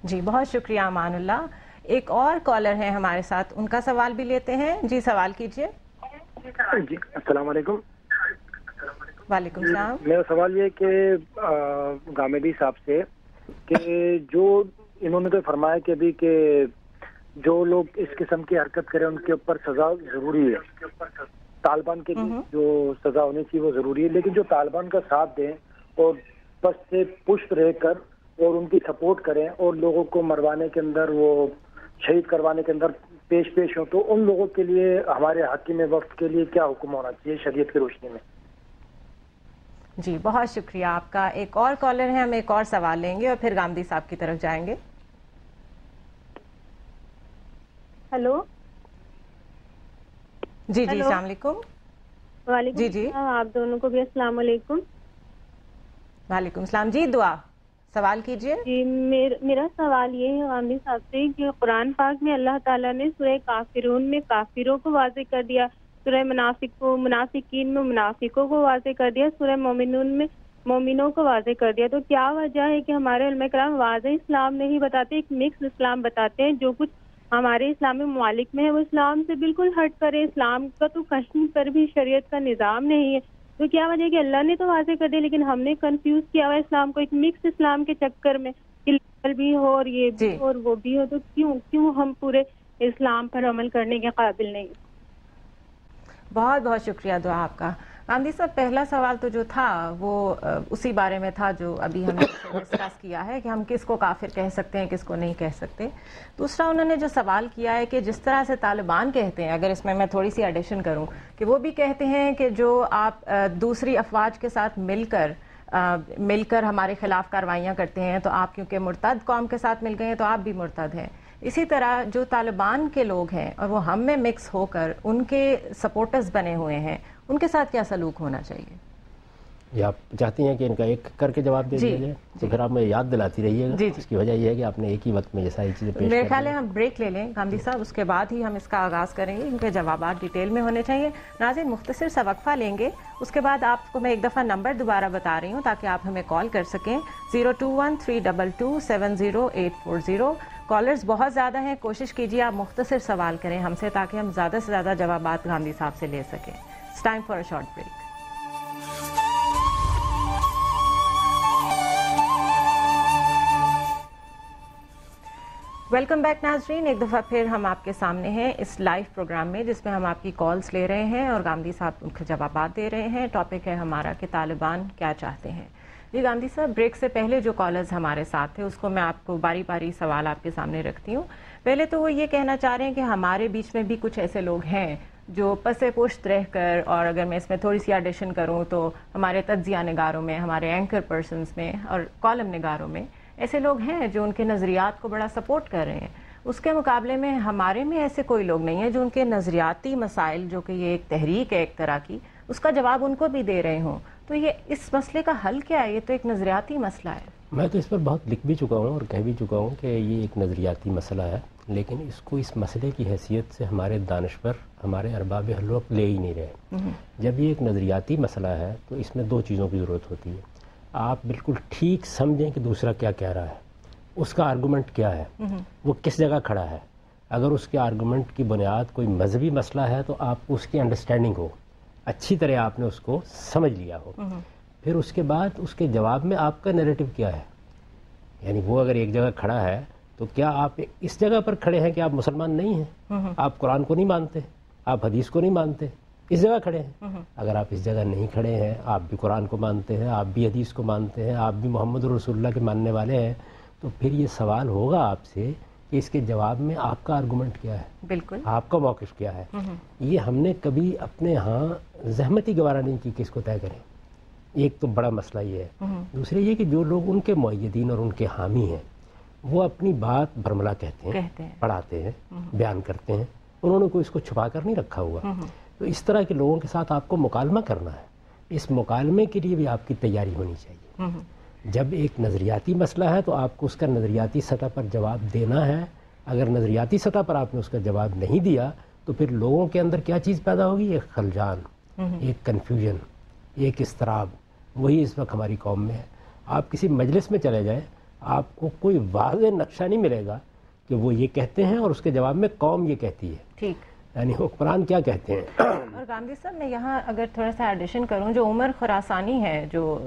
جی بہت شکریہ امان اللہ. ایک اور کالر ہیں ہمارے ساتھ, ان کا سوال بھی لیتے ہیں. جی سوال کیجئے. جی السلام علیکم. وعلیکم السلام. میرا سوال یہ کہ غامدی صاحب سے کہ جو انہوں نے تو فرمایا کہ ابھی کہ جو لوگ اس قسم کی حرکت کریں ان کے اوپر سزا ضروری ہے, طالبان کے جو سزا ہونی چاہیے وہ ضروری ہے, لیکن جو طالبان کا ساتھ دیں اور پس سے پشت رہ کر اور ان کی سپورٹ کریں اور لوگوں کو مروانے کے اندر, وہ شہید کروانے کے اندر پیش ہوں, تو ان لوگوں کے لیے ہمارے حاکم وقت کے لیے کیا حکم ہونا چاہیے شریعت کی روشنی میں؟ جی بہت شکریہ آپ کا. ایک اور کالر ہے, ہم ایک اور سوال لیں گے اور پھر غامدی صاحب کی طرف جائیں گے. ہیلو. جی جی السلام علیکم. وعلیکم السلام. آپ دونوں کو بھی السلام علیکم. وعلیکم السلام. جی دعا سوال کیجئے. جی میرا سوال یہ ہے غامدی صاحب سے کہ قرآن پاک میں اللہ تعالیٰ نے سورہ کافرون میں کافروں کو واضح کر دیا, سورہ منافقین میں منافقوں کو واضح کر دیا, سورہ مومنون میں مومنوں کو واضح کر دیا. تو کیا وجہ ہے کہ ہمارے علماء کرام واضح اسلام نہیں بتاتے, ایک مکس اسلام بتاتے ہیں, جو کچھ ہمارے اسلامی ممالک میں ہے وہ اسلام سے بالکل ہٹ کرے. اسلام کا تو کہیں پر بھی شریعت کا نظام نہیں ہے. تو کیا وجہ ہے کہ اللہ نے تو واضح کر دیا لیکن ہم نے کنفیوز کیا ہوا اسلام کو ایک مکس اسلام کے چکر میں, کہ بھی ہو اور یہ بھی ہو اور وہ بھی ہو, تو کیوں ہم پورے اسلام پر عمل کرنے کے قابل نہیں؟ بہت بہت شکریہ دعا آپ کا. غامدی صاحب پہلا سوال تو جو تھا وہ اسی بارے میں تھا جو ابھی ہم نے ڈسکس کیا ہے کہ ہم کس کو کافر کہہ سکتے ہیں, کس کو نہیں کہہ سکتے. دوسرا انہوں نے جو سوال کیا ہے کہ جس طرح سے طالبان کہتے ہیں, اگر اس میں تھوڑی سی ایڈیشن کروں, کہ وہ بھی کہتے ہیں کہ جو آپ دوسری افواج کے ساتھ مل کر ہمارے خلاف کارروائیاں کرتے ہیں تو آپ کیونکہ مرتد قوم کے ساتھ مل گئے ہیں تو آپ بھی مرتد ہیں. اسی طرح جو طالبان کے لوگ ہیں اور وہ ہم میں مکس ہو کر ان کے سپورٹرز بنے ہوئے ہیں, ان کے ساتھ کیا سلوک ہونا چاہیے؟ یا آپ چاہتی ہیں کہ ان کا ایک کر کے جواب دے دیا جائے؟ تو پھر آپ مجھے یاد دلاتی رہیے گا. اس کی وجہ یہ ہے کہ آپ نے ایک ہی وقت میں یہ ساری چیزیں پیش میرے خیال ہے ہم بریک لے لیں غامدی صاحب, اس کے بعد ہی ہم اس کا آغاز کریں گے. ان کے جوابات ڈیٹیل میں ہونے چاہیے. ناظرین مختصر سا وقفہ لیں گے, اس کے بعد آپ کو میں ایک دفعہ نمبر دوبارہ بتا رہی ہوں تاکہ آپ ہمیں کال کر سکیں. 021-322-70840. کالرز بہت زیادہ ہیں, کوشش کیجیے آپ مختصر سوال کریں ہم سے تاکہ ہم زیادہ سے زیادہ جوابات غامدی صاحب سے لے سکیں. It's time for a short break. Welcome back ناظرین، ایک دفعہ پھر ہم آپ کے سامنے ہیں اس لائیو پروگرام میں جس میں ہم آپ کی کالز لے رہے ہیں اور گاندھی صاحب ان کے جوابات دے رہے ہیں. ٹاپک ہے ہمارا کہ طالبان کیا چاہتے ہیں. جی گاندھی صاحب، بریک سے پہلے جو کالرز ہمارے ساتھ تھے اس کو میں آپ کو باری باری سوال آپ کے سامنے رکھتی ہوں. پہلے تو وہ یہ کہنا چاہ رہے ہیں کہ ہمارے بیچ میں بھی کچھ ایسے لوگ ہیں جو پس پشت رہ کر، اور اگر میں اس میں تھوڑی سی ایڈیشن کروں تو ہمارے تجزیہ نگاروں میں، ہمارے اینکر پرسنز میں اور کالم نگاروں میں ایسے لوگ ہیں جو ان کے نظریات کو بڑا سپورٹ کر رہے ہیں. اس کے مقابلے میں ہمارے میں ایسے کوئی لوگ نہیں ہیں جو ان کے نظریاتی مسائل، جو کہ یہ ایک تحریک ہے ایک طرح کی، اس کا جواب ان کو بھی دے رہے ہوں. تو یہ اس مسئلے کا حل کیا ہے؟ یہ تو ایک نظریاتی مسئلہ ہے. میں تو اس پر بہت لکھ بھی چکا ہوں اور کہہ بھی چکا ہوں کہ یہ ایک نظریاتی مسئلہ ہے، لیکن اس کو اس مسئلے کی حیثیت سے ہمارے دانشور، ہمارے ارباب حل وقت لے ہی نہیں رہے. جب یہ ایک نظریاتی مسئلہ ہے تو اس میں دو چیزوں کی ضرورت ہوتی ہے. آپ بالکل ٹھیک سمجھیں کہ دوسرا کیا کہہ رہا ہے، اس کا آرگومنٹ کیا ہے، وہ کس جگہ کھڑا ہے. اگر اس کے آرگومنٹ کی بنیاد کوئی مذہبی مسئلہ ہے تو آپ کو اس کی انڈرسٹینڈنگ ہو، اچھی طرح آپ نے اس کو سمجھ لیا ہو. پھر اس کے بعد اس کے جواب میں آپ کا نیریٹو کیا ہے. یعنی وہ اگر ایک جگہ کھڑا ہے تو کیا آپ اس جگہ پر کھڑے ہیں کہ آپ مسلمان نہیں ہیں، آپ قرآن کو نہیں مانتے، آپ حدیث کو نہیں مانتے، اس جگہ کھڑے ہیں. اگر آپ اس جگہ نہیں کھڑے ہیں، آپ بھی قرآن کو مانتے ہیں، آپ بھی حدیث کو مانتے ہیں، آپ بھی محمد رسول اللہ کے ماننے والے ہیں، تو پھر یہ سوال ہوگا آپ سے کہ اس کے جواب میں آپ کا آرگومنٹ کیا ہے، بالکل آپ کا موقف کیا ہے. یہ ہم نے کبھی اپنے ہاں زحمت ہی گوارا نہیں کی کہ اس کو طے کریں. ایک تو بڑا مسئلہ یہ ہے. دوسرے یہ کہ جو لوگ ان کے مؤیدین اور ان کے حامی ہیں وہ اپنی بات برملا کہتے ہیں، پڑھاتے ہیں، بیان کرتے ہیں. انہوں نے کوئی اس کو چھپا کر نہیں رکھا ہوا. تو اس طرح کے لوگوں کے ساتھ آپ کو مکالمہ کرنا ہے. اس مکالمے کے لیے بھی آپ کی تیاری ہونی چاہیے. جب ایک نظریاتی مسئلہ ہے تو آپ کو اس کا نظریاتی سطح پر جواب دینا ہے. اگر نظریاتی سطح پر آپ نے اس کا جواب نہیں دیا تو پھر لوگوں کے اندر کیا چیز پیدا ہوگی؟ ایک خلجان، ایک کنفیوژن، ایک اضطراب. وہی اس وقت ہماری قوم میں ہے. آپ کسی مجلس میں چلے جائیں، آپ کو کوئی واضح نقشہ نہیں ملے گا کہ وہ یہ کہتے ہیں اور اس کے جواب میں قوم یہ کہتی ہے. ٹھیک، یعنی حکمران کیا کہتے ہیں. اور گاندھی صاحب میں یہاں اگر تھوڑا سا ایڈیشن کروں، جو عمر خراسانی ہے جو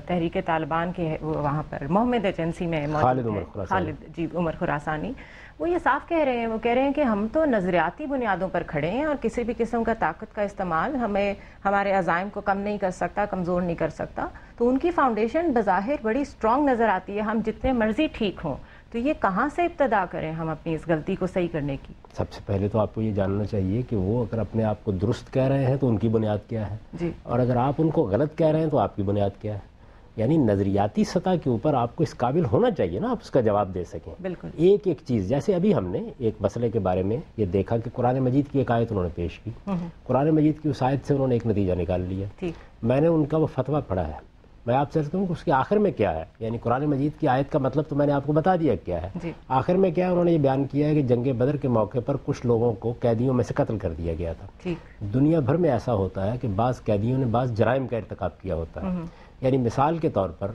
تحریک طالبان کے وہاں پر محمد ایجنسی میں خالد عمر خراسانی، وہ یہ صاف کہہ رہے ہیں، وہ کہہ رہے ہیں کہ ہم تو نظریاتی بنیادوں پر کھڑے ہیں اور کسی بھی قسم کا طاقت کا استعمال ہمیں ہمارے عزائم کو کم نہیں کر سکتا، کمزور نہیں کر سکتا. تو ان کی فاؤنڈیشن بظاہر بڑی اسٹرانگ نظر آتی ہے. ہم جتنے مرضی ٹھیک ہوں، تو یہ کہاں سے ابتدا کریں ہم اپنی اس غلطی کو صحیح کرنے کی؟ سب سے پہلے تو آپ کو یہ جاننا چاہیے کہ وہ اگر اپنے آپ کو درست کہہ رہے ہیں تو ان کی بنیاد کیا ہے، جی، اور اگر آپ ان کو غلط کہہ رہے ہیں تو آپ کی بنیاد کیا ہے. یعنی نظریاتی سطح کے اوپر آپ کو اس قابل ہونا چاہیے نا آپ اس کا جواب دے سکیں. بالکل. ایک ایک چیز، جیسے ابھی ہم نے ایک مسئلے کے بارے میں یہ دیکھا کہ قرآن مجید کی ایک آیت انہوں نے پیش کی. قرآن مجید کی اس آیت سے انہوں نے ایک نتیجہ نکال لیا. میں نے ان کا وہ فتویٰ پڑھا ہے. میں آپ سے کہتا ہوں کہ اس کے آخر میں کیا ہے. یعنی قرآن مجید کی آیت کا مطلب تو میں نے آپ کو بتا دیا کیا ہے. آخر میں کیا ہے، انہوں نے یہ بیان کیا ہے کہ جنگ بدر کے موقع پر کچھ لوگوں کو قیدیوں میں سے قتل کر دیا گیا تھا. دنیا بھر میں ایسا ہوتا ہے کہ بعض قیدیوں نے بعض جرائم کا ارتکاب کیا ہوتا ہے. یعنی مثال کے طور پر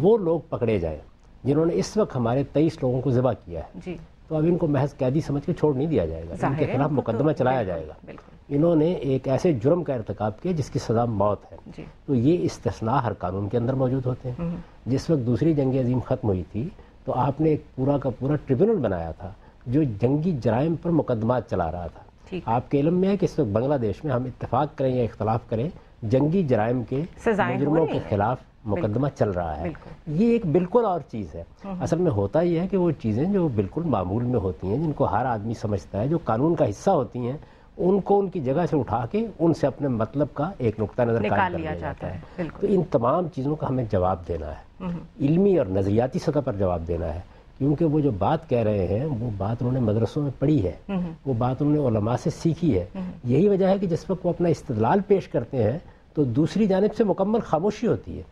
وہ لوگ پکڑے جائیں جنہوں نے اس وقت ہمارے 23 لوگوں کو ذبح کیا ہے، تو اب ان کو محض قیدی سمجھ کے چھوڑ نہیں دیا جائے گا، ان کے خلاف مقدمہ چلایا جائے گا. انہوں نے ایک ایسے جرم کا ارتکاب کیا جس کی سزا موت ہے. تو یہ استثناء ہر قانون کے اندر موجود ہوتے ہیں. جس وقت دوسری جنگ عظیم ختم ہوئی تھی تو آپ نے ایک پورا کا پورا ٹریبیونل بنایا تھا جو جنگی جرائم پر مقدمات چلا رہا تھا. آپ کے علم میں ہے کہ اس وقت بنگلہ دیش میں ہم اتفاق کریں یا اختلاف کریں، جنگی جرائم کے مجرموں کے خلاف مقدمہ چل رہا ہے. یہ ایک بالکل اور چیز ہے. اصل میں ہوتا یہ ہے کہ وہ چیزیں جو بالکل معمول میں ہوتی ہیں، جن کو ہر آدمی سمجھتا ہے، جو قانون کا حصہ ہوتی ہیں، ان کو ان کی جگہ سے اٹھا کے ان سے اپنے مطلب کا ایک نقطہ نظر نکال لیا جاتا ہے. تو ان تمام چیزوں کا ہمیں جواب دینا ہے، علمی اور نظریاتی سطح پر جواب دینا ہے. کیونکہ وہ جو بات کہہ رہے ہیں وہ بات انہوں نے مدرسوں میں پڑھی ہے، وہ بات انہوں نے علماء سے سیکھی ہے. یہی وجہ ہے کہ جس وقت وہ اپنا استدلال پیش کرتے ہیں تو دوسری جانب سے مکمل خاموشی ہوتی ہے.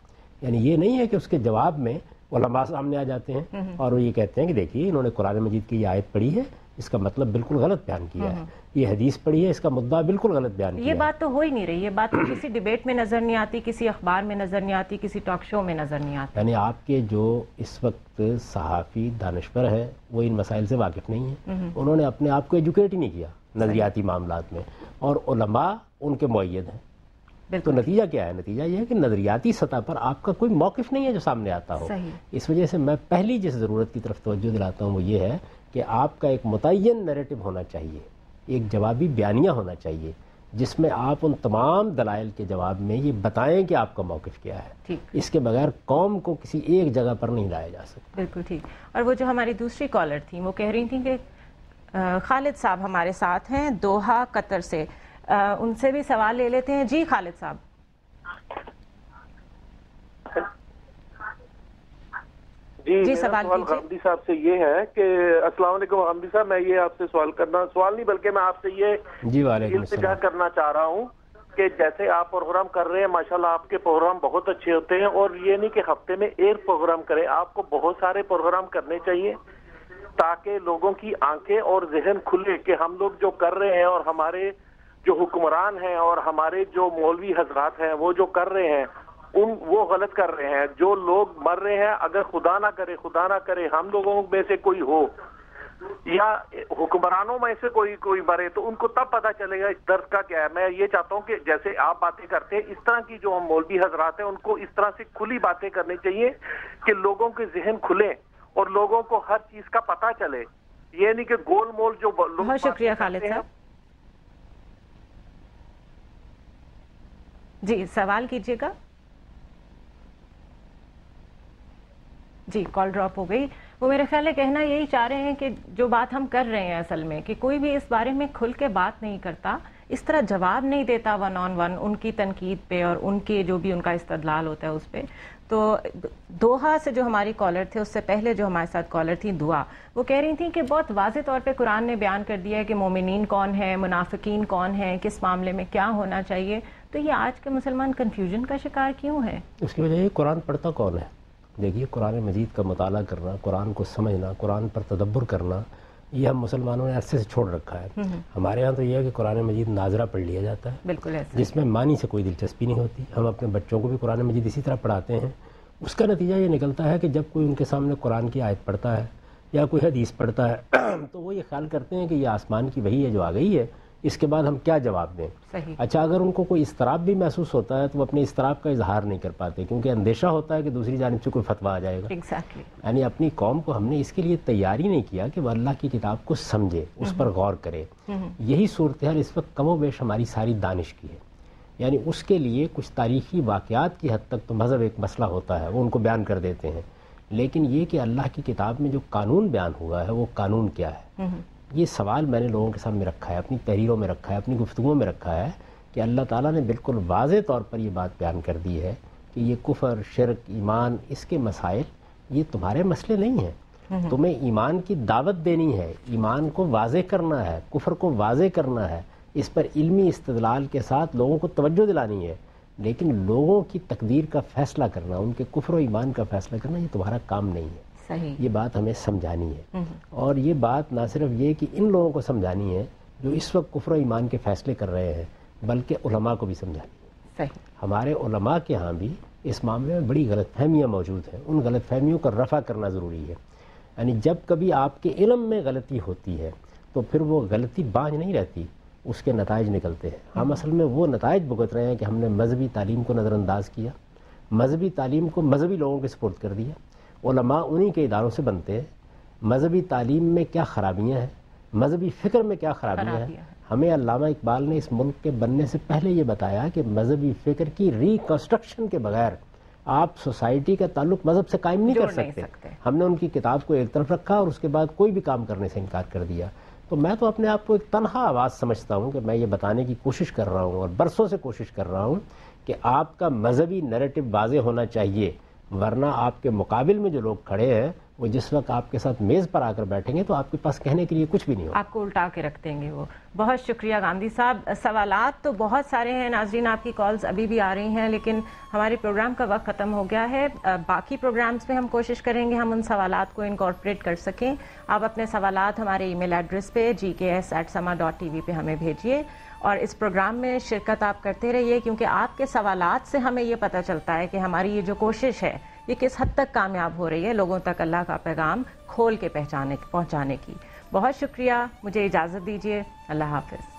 یعنی یہ نہیں ہے کہ اس کے جواب میں علماء سامنے آ جاتے ہیں اور وہ یہ کہتے ہیں کہ دیکھیے انہوں نے قرآن مجید کی یہ آیت پڑھی ہے، اس کا مطلب بالکل غلط بیان کیا ہے، یہ حدیث پڑھی ہے، اس کا مدعا بالکل غلط بیان کیا ہے. یہ بات تو ہو ہی نہیں رہی. یہ بات کسی ڈیبیٹ میں نظر نہیں آتی، کسی اخبار میں نظر نہیں آتی، کسی ٹاک شو میں نظر نہیں آتی. یعنی آپ کے جو اس وقت صحافی دانشور ہیں وہ ان مسائل سے واقف نہیں ہیں. انہوں نے اپنے آپ کو ایجوکیٹ ہی نہیں کیا نظریاتی معاملات میں، اور علماء ان کے مؤید ہیں. تو نتیجہ کیا ہے؟ نتیجہ یہ ہے کہ نظریاتی سطح پر آپ کا کوئی موقف نہیں ہے جو سامنے آتا ہو. اس وجہ سے میں پہلی جس ضرورت کی طرف توجہ دلاتا ہوں وہ یہ ہے کہ کہ آپ کا ایک متعین نیریٹو ہونا چاہیے، ایک جوابی بیانیہ ہونا چاہیے جس میں آپ ان تمام دلائل کے جواب میں یہ بتائیں کہ آپ کا موقف کیا ہے. اس کے بغیر قوم کو کسی ایک جگہ پر نہیں لایا جا سکتا. بالکل ٹھیک. اور وہ جو ہماری دوسری کالر تھیں وہ کہہ رہی تھیں کہ خالد صاحب ہمارے ساتھ ہیں دوحہ قطر سے، ان سے بھی سوال لے لیتے ہیں. جی خالد صاحب. جی سوال غامدی صاحب سے یہ ہے کہ السلام علیکم غامدی صاحب، میں یہ آپ سے سوال نہیں بلکہ میں آپ سے یہ التجا کرنا چاہ رہا ہوں کہ جیسے آپ پروگرام کر رہے ہیں ماشاءاللہ آپ کے پروگرام بہت اچھے ہوتے ہیں، اور یہ نہیں کہ ہفتے میں ایک پروگرام کریں، آپ کو بہت سارے پروگرام کرنے چاہیے تاکہ لوگوں کی آنکھیں اور ذہن کھلے کہ ہم لوگ جو کر رہے ہیں اور ہمارے جو حکمران ہیں اور ہمارے جو مولوی حضرات ہیں وہ جو کر رہے ہیں وہ غلط کر رہے ہیں. جو لوگ مر رہے ہیں اگر خدا نہ کرے ہم لوگوں میں سے کوئی ہو یا حکمرانوں میں سے کوئی مرے تو ان کو تب پتہ چلے گا اس درد کا کیا ہے. میں یہ چاہتا ہوں کہ جیسے آپ باتیں کرتے ہیں اس طرح کی جو ہم مولوی حضرات ہیں ان کو اس طرح سے کھلی باتیں کرنی چاہیے کہ لوگوں کے ذہن کھلیں اور لوگوں کو ہر چیز کا پتہ چلے. یہ نہیں کہ گول مول جو لوگ. بہت شکریہ خالد صاحب. جی سوال کیجیے گا. جی کال ڈراپ ہو گئی. وہ میرے خیال ہے کہنا یہی چاہ رہے ہیں کہ جو بات ہم کر رہے ہیں اصل میں کہ کوئی بھی اس بارے میں کھل کے بات نہیں کرتا، اس طرح جواب نہیں دیتا ون آن ون ان کی تنقید پہ اور ان کے جو بھی ان کا استدلال ہوتا ہے اس پہ. تو دوحہ سے جو ہماری کالر تھے اس سے پہلے جو ہمارے ساتھ کالر تھیں دعا، وہ کہہ رہی تھیں کہ بہت واضح طور پہ قرآن نے بیان کر دیا ہے کہ مومنین کون ہیں، منافقین کون ہیں، کس معاملے میں کیا ہونا چاہیے. تو یہ آج کے مسلمان کنفیوژن کا شکار کیوں ہے؟ اس کی وجہ یہ قرآن پڑھتا کون ہے. دیکھیے قرآن مجید کا مطالعہ کرنا، قرآن کو سمجھنا، قرآن پر تدبر کرنا یہ ہم مسلمانوں نے عرصے سے چھوڑ رکھا ہے. ہمارے ہاں تو یہ ہے کہ قرآن مجید ناظرہ پڑھ لیا جاتا ہے، بالکل ایسا، جس میں معنی سے کوئی دلچسپی نہیں ہوتی. ہم اپنے بچوں کو بھی قرآن مجید اسی طرح پڑھاتے ہیں. اس کا نتیجہ یہ نکلتا ہے کہ جب کوئی ان کے سامنے قرآن کی آیت پڑھتا ہے یا کوئی حدیث پڑھتا ہے تو وہ یہ خیال کرتے ہیں کہ یہ آسمان کی وحی ہے جو آ گئی ہے، اس کے بعد ہم کیا جواب دیں. اچھا اگر ان کو کوئی اضطراب بھی محسوس ہوتا ہے تو وہ اپنے اضطراب کا اظہار نہیں کر پاتے کیونکہ اندیشہ ہوتا ہے کہ دوسری جانب سے کوئی فتویٰ آ جائے گا. یعنی اپنی قوم کو ہم نے اس کے لیے تیاری نہیں کیا کہ وہ اللہ کی کتاب کو سمجھے، اس پر غور کرے. یہی صورتحال اس وقت کم و بیش ہماری ساری دانش کی ہے. یعنی اس کے لیے کچھ تاریخی واقعات کی حد تک تو مذہب ایک مسئلہ ہوتا ہے، وہ ان کو بیان کر دیتے ہیں، لیکن یہ کہ اللہ کی کتاب میں جو قانون بیان ہوا ہے وہ قانون کیا ہے، یہ سوال میں نے لوگوں کے سامنے رکھا ہے، اپنی تحریروں میں رکھا ہے، اپنی گفتگوؤں میں رکھا ہے کہ اللہ تعالیٰ نے بالکل واضح طور پر یہ بات بیان کر دی ہے کہ یہ کفر، شرک، ایمان، اس کے مسائل یہ تمہارے مسئلے نہیں ہیں. تمہیں ایمان کی دعوت دینی ہے، ایمان کو واضح کرنا ہے، کفر کو واضح کرنا ہے، اس پر علمی استدلال کے ساتھ لوگوں کو توجہ دلانی ہے، لیکن لوگوں کی تقدیر کا فیصلہ کرنا، ان کے کفر و ایمان کا فیصلہ کرنا یہ تمہارا کام نہیں ہے. یہ بات ہمیں سمجھانی ہے. اور یہ بات نہ صرف یہ کہ ان لوگوں کو سمجھانی ہے جو اس وقت کفر و ایمان کے فیصلے کر رہے ہیں، بلکہ علماء کو بھی سمجھانی ہے. ہمارے علماء کے ہاں بھی اس معاملے میں بڑی غلط فہمیاں موجود ہیں. ان غلط فہمیوں کا رفع کرنا ضروری ہے. یعنی جب کبھی آپ کے علم میں غلطی ہوتی ہے تو پھر وہ غلطی بانجھ نہیں رہتی، اس کے نتائج نکلتے ہیں. ہم اصل میں وہ نتائج بھگت رہے ہیں کہ ہم نے مذہبی تعلیم کو نظر انداز کیا، مذہبی تعلیم کو مذہبی لوگوں کے سپرد کر دیا. علماء انہی کے اداروں سے بنتے ہیں. مذہبی تعلیم میں کیا خرابیاں ہیں، مذہبی فکر میں کیا خرابیاں ہیں. ہمیں علامہ اقبال نے اس ملک کے بننے سے پہلے یہ بتایا کہ مذہبی فکر کی ریکنسٹرکشن کے بغیر آپ سوسائٹی کا تعلق مذہب سے قائم نہیں کر سکتے. ہم نے ان کی کتاب کو ایک طرف رکھا اور اس کے بعد کوئی بھی کام کرنے سے انکار کر دیا. تو میں تو اپنے آپ کو ایک تنہا آواز سمجھتا ہوں کہ میں یہ بتانے کی کوشش کر رہا ہوں اور برسوں سے کوشش کر رہا ہوں کہ آپ کا مذہبی نیریٹو واضح ہونا چاہیے، ورنہ آپ کے مقابل میں جو لوگ کھڑے ہیں وہ جس وقت آپ کے ساتھ میز پر آ کر بیٹھیں گے تو آپ کے پاس کہنے کے لیے کچھ بھی نہیں ہوگا، آپ کو الٹا کے رکھ دیں گے وہ. بہت شکریہ گاندھی صاحب. سوالات تو بہت سارے ہیں ناظرین، آپ کی کالز ابھی بھی آ رہی ہیں، لیکن ہمارے پروگرام کا وقت ختم ہو گیا ہے. باقی پروگرامز میں ہم کوشش کریں گے ہم ان سوالات کو انکارپوریٹ کر سکیں. آپ اپنے سوالات ہمارے ای میل ایڈریس پہ gks@sama.tv پہ ہمیں بھیجیے اور اس پروگرام میں شرکت آپ کرتے رہیے، کیونکہ آپ کے سوالات سے ہمیں یہ پتہ چلتا ہے کہ ہماری یہ جو کوشش ہے یہ کس حد تک کامیاب ہو رہی ہے لوگوں تک اللہ کا پیغام کھول کے پہنچانے کی. بہت شکریہ. مجھے اجازت دیجیے. اللہ حافظ.